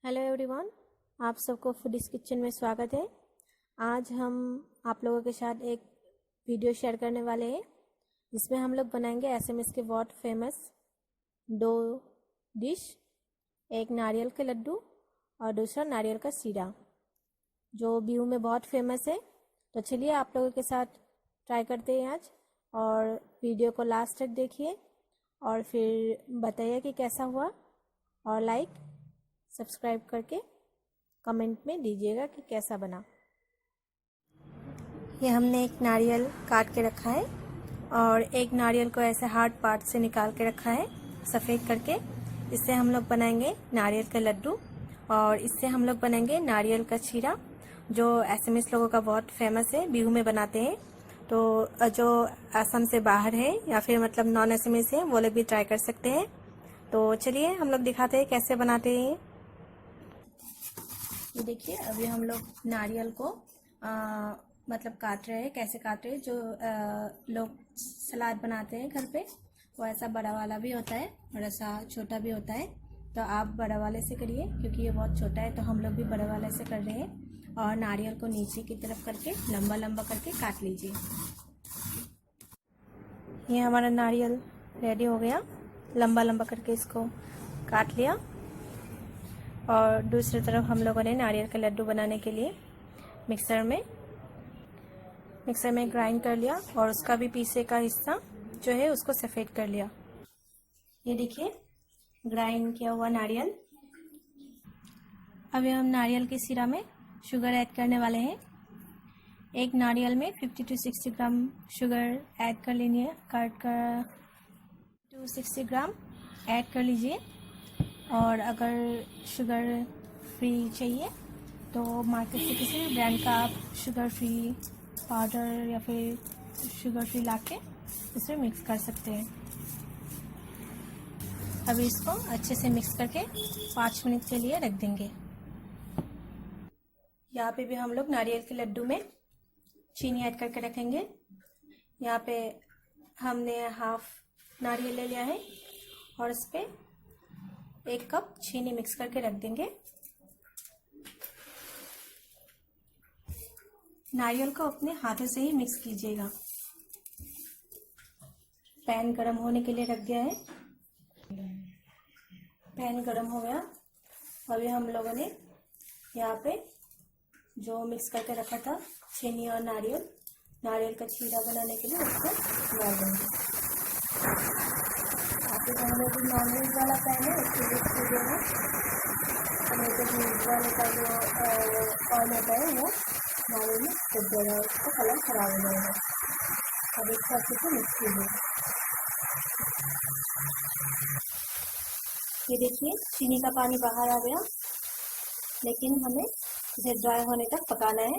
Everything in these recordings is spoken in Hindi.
हेलो एवरीवन, आप सबको फूडीज किचन में स्वागत है। आज हम आप लोगों के साथ एक वीडियो शेयर करने वाले हैं जिसमें हम लोग बनाएंगे एसएमएस के बहुत फेमस दो डिश, एक नारियल के लड्डू और दूसरा नारियल का सीरा जो बिहू में बहुत फेमस है। तो चलिए आप लोगों के साथ ट्राई करते हैं आज, और वीडियो को लास्ट तक देखिए और फिर बताइए कि कैसा हुआ, और लाइक सब्सक्राइब करके कमेंट में दीजिएगा कि कैसा बना। ये हमने एक नारियल काट के रखा है और एक नारियल को ऐसे हार्ड पार्ट से निकाल के रखा है सफ़ेद करके। इससे हम लोग बनाएंगे नारियल का लड्डू और इससे हम लोग बनाएंगे नारियल का छीरा जो एसएमएस लोगों का बहुत फेमस है, बिहू में बनाते हैं। तो जो असम से बाहर है या फिर मतलब नॉन एसएमएस है वो लोग भी ट्राई कर सकते हैं। तो चलिए हम लोग दिखाते हैं कैसे बनाते हैं। ये देखिए, अभी हम लोग नारियल को मतलब काट रहे हैं। कैसे काट रहे हैं, जो लोग सलाद बनाते हैं घर पे वो ऐसा बड़ा वाला भी होता है और ऐसा छोटा भी होता है। तो आप बड़ा वाले से करिए क्योंकि ये बहुत छोटा है, तो हम लोग भी बड़े वाले से कर रहे हैं। और नारियल को नीचे की तरफ करके लंबा लंबा करके काट लीजिए। ये हमारा नारियल रेडी हो गया, लंबा लंबा करके इसको काट लिया। और दूसरी तरफ हम लोगों ने नारियल के लड्डू बनाने के लिए मिक्सर में ग्राइंड कर लिया और उसका भी पीछे का हिस्सा जो है उसको सफ़ेद कर लिया। ये देखिए ग्राइंड किया हुआ नारियल। अभी हम नारियल के सिरा में शुगर ऐड करने वाले हैं। एक नारियल में 50 to 60 ग्राम शुगर ऐड कर लेनी है। काट कर 260 ग्राम ऐड कर लीजिए। और अगर शुगर फ्री चाहिए तो मार्केट से किसी भी ब्रांड का आप शुगर फ्री पाउडर या फिर शुगर फ्री लाके इसमें मिक्स कर सकते हैं। अभी इसको अच्छे से मिक्स करके 5 मिनट के लिए रख देंगे। यहाँ पे भी हम लोग नारियल के लड्डू में चीनी ऐड करके रखेंगे। यहाँ पे हमने हाफ नारियल ले लिया है और इस पर 1 कप चीनी मिक्स करके रख देंगे। नारियल को अपने हाथों से ही मिक्स कीजिएगा। पैन गरम होने के लिए रख दिया है। पैन गरम हो गया। अभी हम लोगों ने यहाँ पे जो मिक्स करके रखा था चीनी और नारियल का छीरा बनाने के लिए उसको डाल देंगे। आपके घर में जो नॉनवेज वाला पैन है उसको यूज कीजिएगा। नहीं तो वेज वाले का जो ऑयल होता है वो नारियल में छूट जाएगा, उसका कलर खराब हो जाएगा। अब इसको अच्छे से मिक्स कीजिए। ये देखिए चीनी का पानी बाहर आ गया, लेकिन हमें इसे ड्राई होने तक पकाना है।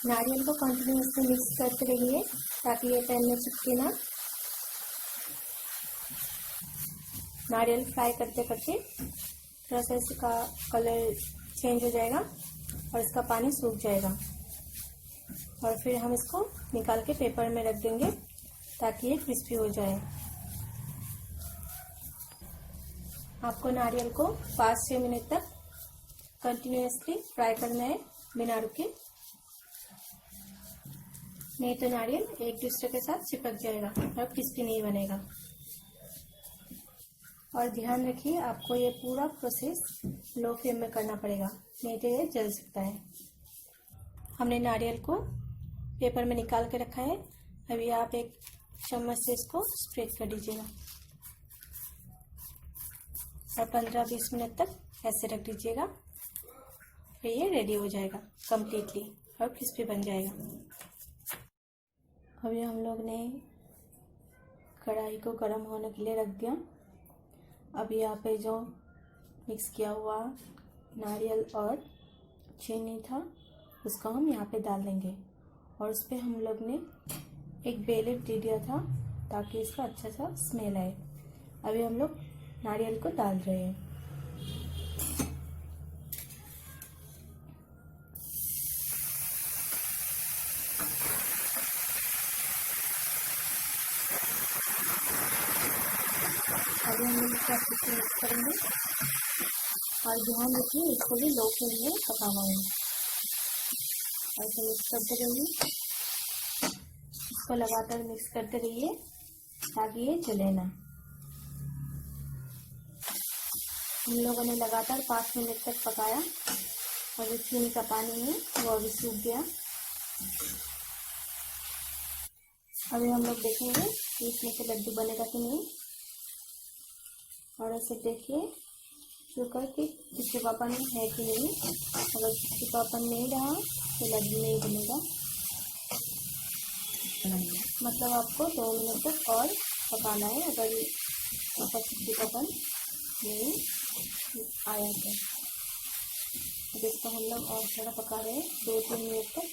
नारियल को कंटिन्यूसली मिक्स करते रहिए ताकि ये पैन में चिपके ना। नारियल फ्राई करते करते थोड़ा सा इसका कलर चेंज हो जाएगा और इसका पानी सूख जाएगा। और फिर हम इसको निकाल के पेपर में रख देंगे ताकि ये क्रिस्पी हो जाए। आपको नारियल को 5-6 मिनट तक कंटिन्यूसली फ्राई करना है बिना रुके, नहीं तो नारियल एक दूसरे के साथ चिपक जाएगा और क्रिस्पी नहीं बनेगा। और ध्यान रखिए आपको ये पूरा प्रोसेस लो फ्लेम में करना पड़ेगा, नहीं तो ये जल सकता है। हमने नारियल को पेपर में निकाल के रखा है। अभी आप एक चम्मच से इसको स्प्रेड कर दीजिएगा और 15-20 मिनट तक ऐसे रख दीजिएगा। फिर ये रेडी हो जाएगा कम्प्लीटली और क्रिस्पी बन जाएगा। अभी हम लोग ने कढ़ाई को गर्म होने के लिए रख दिया। अभी यहाँ पे जो मिक्स किया हुआ नारियल और चीनी था उसको हम यहाँ पे डाल देंगे और उस पर हम लोग ने एक बे लीफ दे दिया था ताकि इसका अच्छा सा स्मेल आए। अभी हम लोग नारियल को डाल रहे हैं। अभी हम लोग इसको अच्छे से मिक्स करेंगे और ध्यान रखिए इसको भी लो फ्लेम में पकाना है। और इसे मिक्स करते रहिए, इसको लगातार मिक्स करते रहिए ताकि ये जले ना। हम लोगों ने लगातार 5 मिनट तक पकाया और जो चीनी का पानी है वो अभी सूख गया। अभी हम लोग देखेंगे कि इसमें से लड्डू बनेगा कि नहीं। और ऐसे देखिए शुगर की चिपचिपापन है कि नहीं। अगर चिपचिपापन नहीं रहा तो लड्डू नहीं बनेगा। मतलब आपको 2 मिनट तक और पकाना है अगर आपका चिपचिपापन नहीं आया तो। अब इसको हम लोग और थोड़ा पका रहे हैं 2-3 मिनट तक।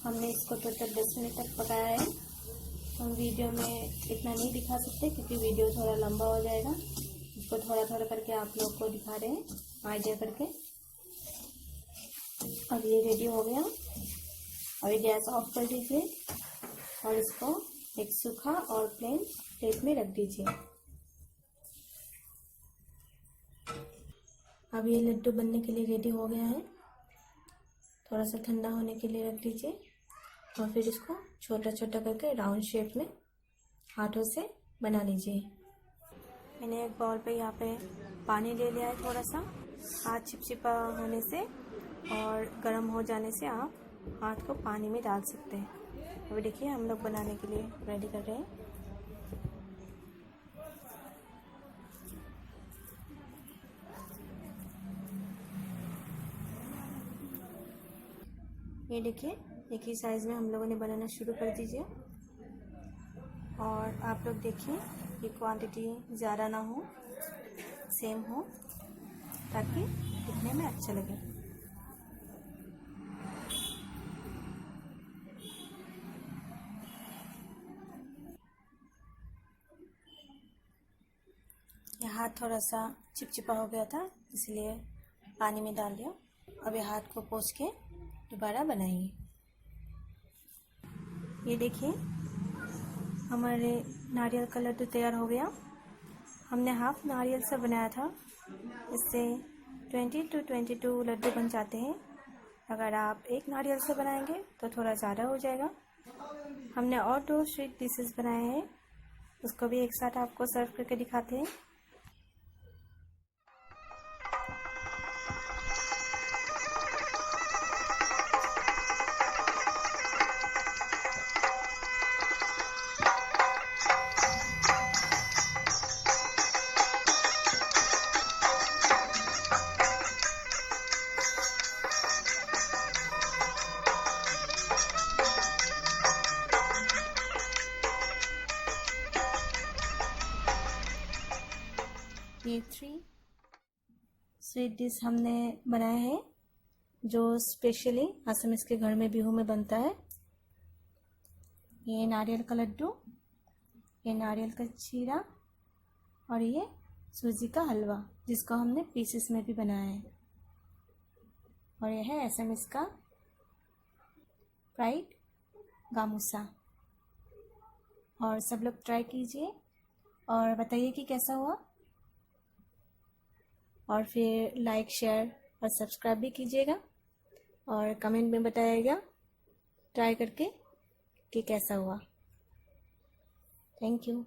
हमने इसको टोटल 10 मिनट तक पकाया है। हम वीडियो में इतना नहीं दिखा सकते क्योंकि वीडियो थोड़ा लंबा हो जाएगा। इसको थोड़ा थोड़ा करके आप लोग को दिखा रहे हैं आइडिया करके। अब ये रेडी हो गया। अभी गैस ऑफ कर दीजिए और इसको एक सूखा और प्लेन प्लेट में रख दीजिए। अब ये लड्डू बनने के लिए रेडी हो गया है। थोड़ा सा ठंडा होने के लिए रख दीजिए और फिर इसको छोटा छोटा करके राउंड शेप में हाथों से बना लीजिए। मैंने एक बाउल पे यहाँ पे पानी ले लिया है थोड़ा सा। हाथ चिपचिपा होने से और गर्म हो जाने से आप हाथ को पानी में डाल सकते हैं। अभी देखिए हम लोग बनाने के लिए रेडी कर रहे हैं। ये देखिए एक ही साइज़ में हम लोगों ने बनाना शुरू कर दीजिए। और आप लोग देखिए ये क्वांटिटी ज़्यादा ना हो, सेम हो, ताकि दिखने में अच्छा लगे। ये हाथ थोड़ा सा चिपचिपा हो गया था इसलिए पानी में डाल दिया। अब ये हाथ को पोंछ के दोबारा बनाइए। ये देखिए हमारे नारियल का लड्डू तैयार हो गया। हमने हाफ नारियल से बनाया था। इससे 20 to 22 लड्डू बन जाते हैं। अगर आप एक नारियल से बनाएंगे तो थोड़ा ज़्यादा हो जाएगा। हमने और 2 स्वीट डिशेस बनाए हैं, उसको भी एक साथ आपको सर्व करके दिखाते हैं। ये 3 स्वीट डिश हमने बनाए हैं जो स्पेशली असमिस के घर में बिहू में बनता है। ये नारियल का लड्डू, ये नारियल का चीरा और ये सूजी का हलवा जिसको हमने पीसेस में भी बनाया है। और यह है असमिस का फ्राइड गामूसा। और सब लोग ट्राई कीजिए और बताइए कि कैसा हुआ। और फिर लाइक, शेयर और सब्सक्राइब भी कीजिएगा और कमेंट में बताइएगा ट्राई करके कि कैसा हुआ। Thank you.